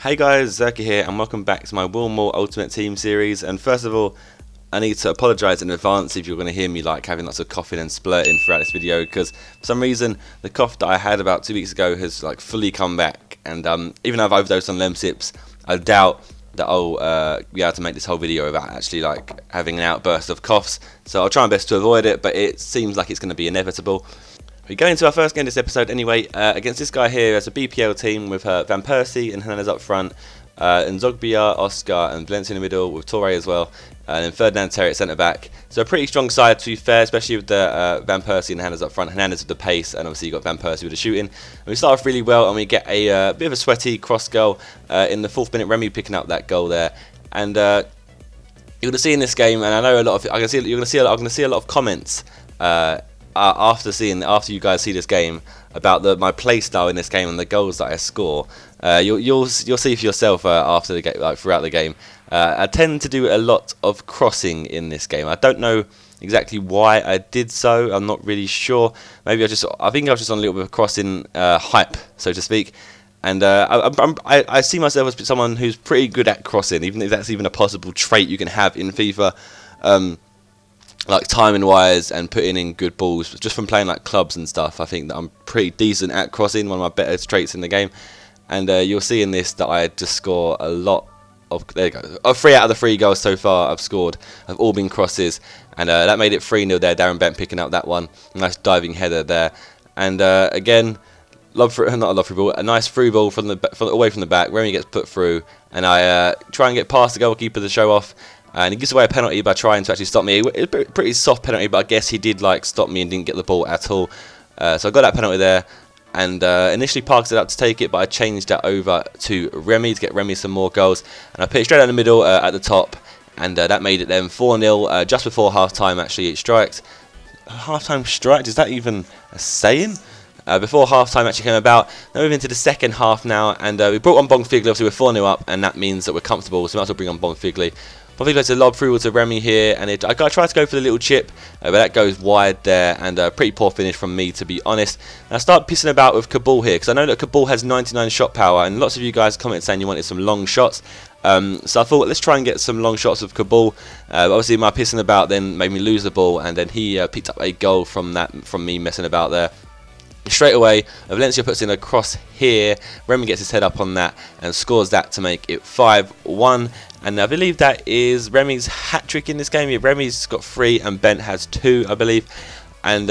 Hey guys, Zerkaa here and welcome back to my Willmall Ultimate Team series. And first of all, I need to apologise in advance if you're going to hear me like having lots of coughing and splurting throughout this video, because for some reason the cough that I had about 2 weeks ago has like fully come back, and even though I've overdosed on Lemsips, I doubt that I'll be able to make this whole video without actually like having an outburst of coughs. So I'll try my best to avoid it, but it seems like it's going to be inevitable. We go into our first game this episode anyway, against this guy here as a BPL team with Van Persie and Hernandez up front, and Zogbia, Oscar and Valencia in the middle with Torre as well, and then Ferdinand Terry at centre back. So a pretty strong side, to be fair, especially with the Van Persie and Hernandez up front. Hernandez with the pace, and obviously you got Van Persie with the shooting. And we start off really well, and we get a bit of a sweaty cross goal in the 4th minute. Remy picking up that goal there, and you're going to see in this game, and I know a lot of you're going to see a lot of comments. After you guys see this game about my play style in this game and the goals that I score, you'll see for yourself after the game, like throughout the game. I tend to do a lot of crossing in this game. I don't know exactly why I did so. I'm not really sure. Maybe I think I was just on a little bit of crossing hype, so to speak. And I see myself as someone who's pretty good at crossing, even if that's even a possible trait you can have in FIFA. Like timing wise and putting in good balls, just from playing like clubs and stuff. I think that I'm pretty decent at crossing, one of my better traits in the game. And you'll see in this that I just score a lot of, there you go, 3 out of the 3 goals so far I've scored have all been crosses, and that made it 3-0 there. Darren Bent picking up that one, nice diving header there. And again, not a love through ball, a nice through ball from away from the back. Remy gets put through, and I try and get past the goalkeeper to show off. And he gives away a penalty by trying to actually stop me. It was a pretty soft penalty, but I guess he did like stop me and didn't get the ball at all. So I got that penalty there, and initially parked it up to take it, but I changed that over to Remy to get Remy some more goals. And I put it straight down the middle at the top, and that made it then 4-0 just before half time. Actually, it striked. Half time striked? Is that even a saying? Before half time actually came about. Now moving into the second half now, and we brought on Bonfigli. Obviously, we're 4-0 up, and that means that we're comfortable, so we might as well bring on Bonfigli. Bonfigli gets a lob through to Remy here, and I tried to go for the little chip, but that goes wide there, and a pretty poor finish from me, to be honest. And I start pissing about with Kabul here, because I know that Kabul has 99 shot power, and lots of you guys comment saying you wanted some long shots. So I thought, let's try and get some long shots with Kabul. Obviously, my pissing about then made me lose the ball, and then he picked up a goal from me messing about there. Straight away, Valencia puts in a cross here. Remy gets his head up on that and scores that to make it 5-1. And I believe that is Remy's hat-trick in this game. Yeah, Remy's got 3 and Bent has 2, I believe. And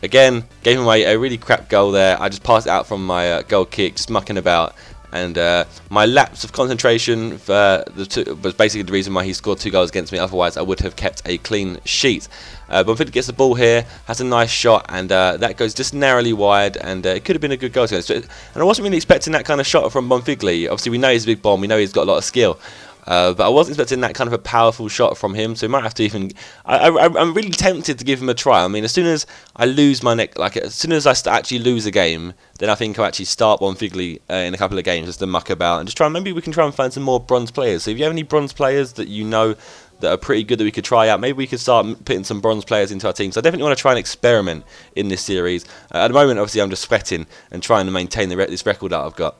again, gave him away a really crap goal there. I just passed it out from my goal kick, just mucking about. And my lapse of concentration was basically the reason why he scored 2 goals against me. Otherwise, I would have kept a clean sheet. Bonfigli gets the ball here, has a nice shot, and that goes just narrowly wide, and it could have been a good goal. And I wasn't really expecting that kind of shot from Bonfigli. Obviously, we know he's a big bomb. We know he's got a lot of skill. But I wasn't expecting that kind of a powerful shot from him, so we might have to even. I'm really tempted to give him a try. I mean, as soon as I lose my neck, like as soon as I actually lose a game, then I think I'll actually start Bonfigli in a couple of games just to muck about and just try. Maybe we can try and find some more bronze players. So if you have any bronze players that you know that are pretty good that we could try out, maybe we could start putting some bronze players into our team. So I definitely want to try and experiment in this series. At the moment, obviously, I'm just sweating and trying to maintain this record that I've got.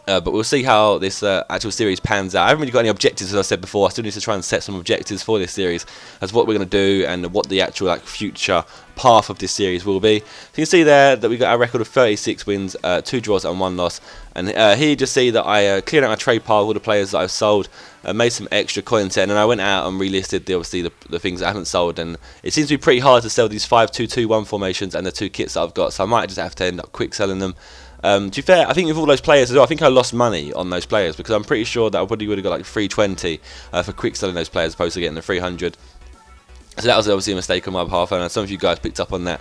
But we'll see how this actual series pans out. I haven't really got any objectives, as I said before. I still need to try and set some objectives for this series as what we're going to do and what the actual future path of this series will be. So you can see there that we got a record of 36 wins, 2 draws and 1 loss. And here you just see that I cleared out my trade pile of all the players that I've sold, made some extra coin set, and then I went out and relisted obviously the things I haven't sold. And it seems to be pretty hard to sell these 5-2-2-1 formations and the 2 kits that I've got, so I might just have to end up quick selling them. To be fair, I think with all those players as well, I think I lost money on those players, because I'm pretty sure that I probably would have got like 320 for quick selling those players as opposed to getting the 300. So that was obviously a mistake on my behalf, and some of you guys picked up on that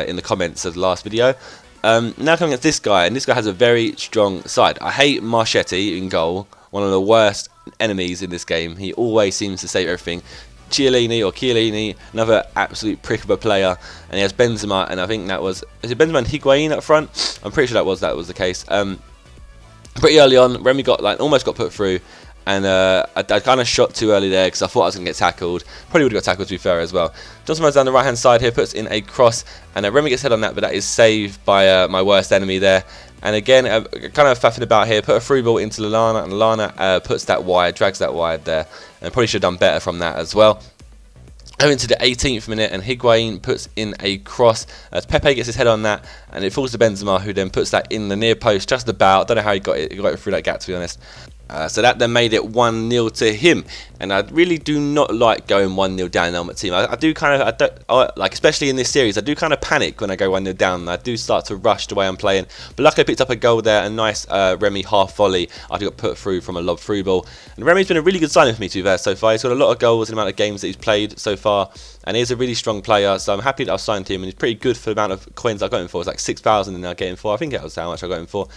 in the comments of the last video. Now coming at this guy, and this guy has a very strong side. I hate Marchetti in goal, one of the worst enemies in this game. He always seems to save everything. Chiellini, another absolute prick of a player, and he has Benzema, and I think that was, is it Benzema and Higuain up front? I'm pretty sure that was the case. Pretty early on, Remy almost got put through, and I kind of shot too early there because I thought I was going to get tackled. Probably would have got tackled, to be fair, as well. Johnson runs down the right hand side here, puts in a cross, and Remy gets head on that, but that is saved by my worst enemy there. And again, kind of faffing about here, put a through ball into Lallana, and Lallana puts that wide, drags that wide there, and probably should have done better from that as well. Going to the 18th minute, and Higuain puts in a cross as Pepe gets his head on that, and it falls to Benzema, who then puts that in the near post just about. Don't know how he got it through that gap, to be honest. So that then made it 1-0 to him, and I really do not like going 1-0 down on my team. I do kind of, like especially in this series, I do kind of panic when I go 1-0 down. I do start to rush the way I'm playing, but luckily I picked up a goal there, a nice Remy half volley after he got put through from a lob through ball. And Remy's been a really good signing for me to be fair so far. He's got a lot of goals in the amount of games that he's played so far, and he's a really strong player, so I'm happy that I've signed him, and he's pretty good for the amount of coins I got him for. It's like 6,000 and I get him for. I think that was how much I got him for.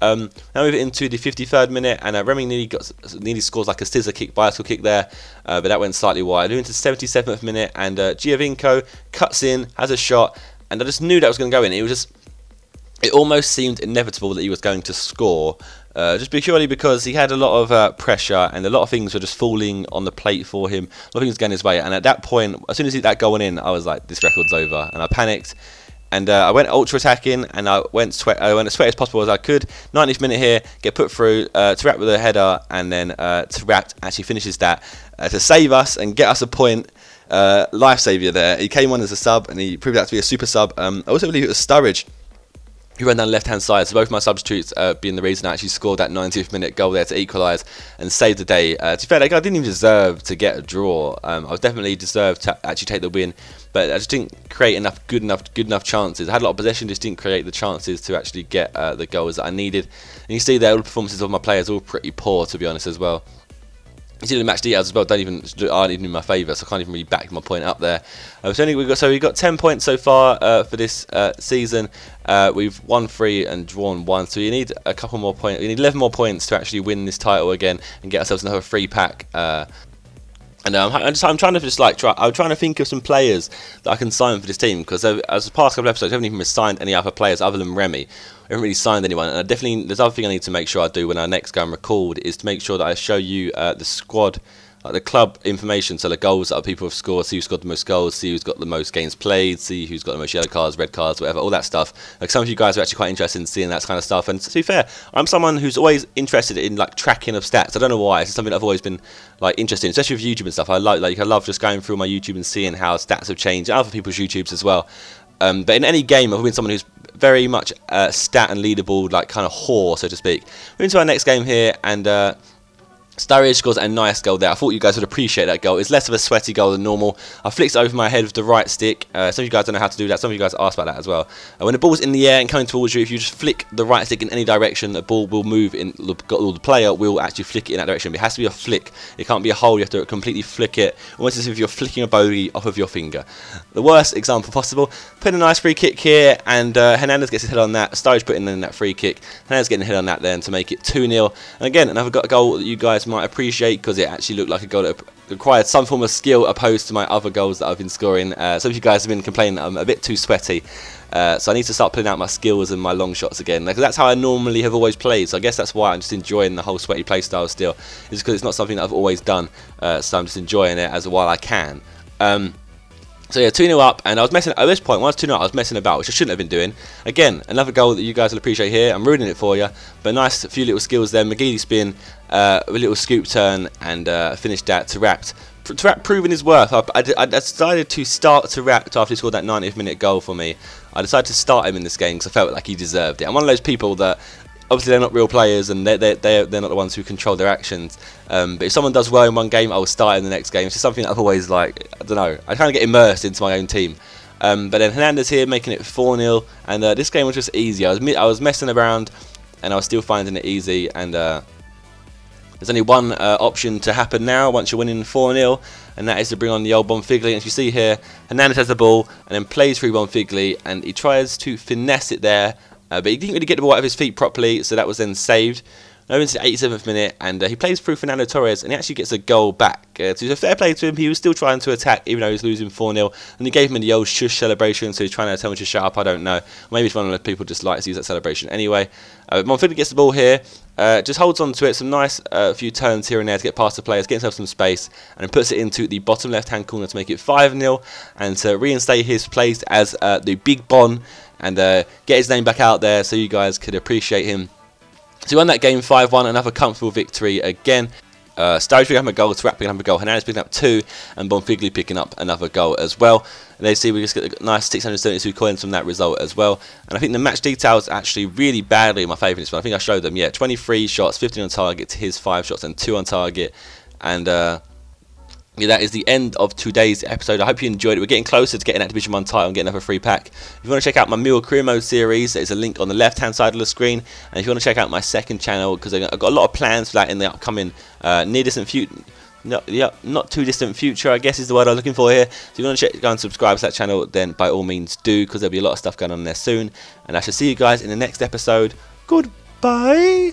Now move it into the 53rd minute, and Remy nearly scores like a scissor kick, bicycle kick there, but that went slightly wide. Moving to the 77th minute, and Giovinco cuts in, has a shot, and I just knew that was going to go in. It almost seemed inevitable that he was going to score, just purely because he had a lot of pressure, and a lot of things were just falling on the plate for him. A lot of things going his way, and at that point, as soon as that goal went in, I was like, this record's over, and I panicked. And I went ultra attacking, and I went as sweaty as possible as I could. 90th minute here, get put through, Taarabt with a header, and then Taarabt actually finishes that to save us and get us a point. Life saviour there. He came on as a sub, and he proved that to be a super sub. I also believe it was Sturridge who ran down the left-hand side, so both my substitutes being the reason I actually scored that 90th minute goal there to equalise and save the day. To be fair, I didn't even deserve to get a draw. I was definitely deserved to actually take the win, but I just didn't create good enough chances. I had a lot of possession, just didn't create the chances to actually get the goals that I needed. And you see there, all the performances of my players are all pretty poor, to be honest, as well. You see the match details as well aren't even in my favour, so I can't even really back my point up there. So we've got 10 points so far for this season. We've won 3 and drawn 1, so you need a couple more points. We need 11 more points to actually win this title again and get ourselves another free pack. And I'm trying to think of some players that I can sign for this team, because as the past couple of episodes, I haven't even signed any other players other than Remy. I haven't really signed anyone, and there's other thing I need to make sure I do when I next go and record is to make sure that I show you the squad, like the club information, so the goals that people have scored, see who's got the most goals, see who's got the most games played, see who's got the most yellow cards, red cards, whatever, all that stuff. Like some of you guys are actually quite interested in seeing that kind of stuff, and to be fair, I'm someone who's always interested in like tracking of stats. I don't know why, it's something I've always been like interested in, especially with YouTube and stuff. I love just going through my YouTube and seeing how stats have changed, and other people's YouTubes as well. But in any game, I've been someone who's very much stat and leaderboard like kind of whore, so to speak. We're into our next game here, and Sturridge scores a nice goal there. I thought you guys would appreciate that goal. It's less of a sweaty goal than normal. I flicked it over my head with the right stick. Some of you guys don't know how to do that. Some of you guys asked about that as well. When the ball's in the air and coming towards you, if you just flick the right stick in any direction, the ball will move in. The player will actually flick it in that direction. But it has to be a flick. It can't be a hole. You have to completely flick it, almost as if you're flicking a bogey off of your finger. The worst example possible. Put a nice free kick here, and Hernandez gets his head on that. Sturridge putting in that free kick. Hernandez getting a hit on that then to make it 2-0. And again, another goal that you guys might appreciate, because it actually looked like a goal that required some form of skill opposed to my other goals that I've been scoring. Some of you guys have been complaining that I'm a bit too sweaty, so I need to start pulling out my skills and my long shots again. Like, that's how I normally have always played, so I guess that's why I'm just enjoying the whole sweaty play style still, is because it's not something that I've always done, so I'm just enjoying it as while I can. So yeah, 2-0 up, and I was messing at this point. When I was 2-0 up, I was messing about, which I shouldn't have been doing. Again, another goal that you guys will appreciate here. I'm ruining it for you, but nice few little skills there. McGeady spin, a little scoop turn, and finished that. Taarabt proving his worth. I decided to start Taarabt after he scored that 90th minute goal for me. I decided to start him in this game because I felt like he deserved it. I'm one of those people that, obviously they're not real players, and they're not the ones who control their actions. But if someone does well in one game, I will start in the next game. It's just something that I've always, like, I don't know, I kind of get immersed into my own team. But then Hernandez here making it 4-0, and this game was just easy. I was messing around, and I was still finding it easy. And there's only one option to happen now once you're winning 4-0, and that is to bring on the old Bonfigli. And as you see here, Hernandez has the ball and then plays through Bonfigli, and he tries to finesse it there. But he didn't really get the ball out of his feet properly, so that was then saved. Now into the 87th minute, and he plays through Fernando Torres, and he actually gets a goal back. So a fair play to him. He was still trying to attack, even though he was losing 4-0. And he gave him the old shush celebration, so he's trying to tell me to shut up, I don't know. Maybe it's one of the people just likes to use that celebration anyway. Bonfigli gets the ball here, just holds on to it, some nice few turns here and there to get past the players, get himself some space, and then puts it into the bottom left-hand corner to make it 5-0, and to reinstate his place as the Big Bon. and get his name back out there so you guys could appreciate him. So he won that game 5-1, another comfortable victory again. Sturridge picking up a goal, Tarak picking up a goal, Hernandez picking up 2, and Bonfigli picking up another goal as well. And they see we just get a nice 672 coins from that result as well. And I think the match details actually really badly in my favour in this one. I think I showed them, yeah, 23 shots, 15 on target to his 5 shots and 2 on target. And yeah, that is the end of today's episode. I hope you enjoyed it. We're getting closer to getting that Division 1 title and getting another free pack. If you want to check out my Mule Career Mode series, there's a link on the left hand side of the screen. And if you want to check out my second channel, because I've got a lot of plans for that in the upcoming near distant future. Not too distant future, I guess is the word I'm looking for here. So if you want to go and subscribe to that channel, then by all means do, because there'll be a lot of stuff going on there soon. And I shall see you guys in the next episode. Goodbye.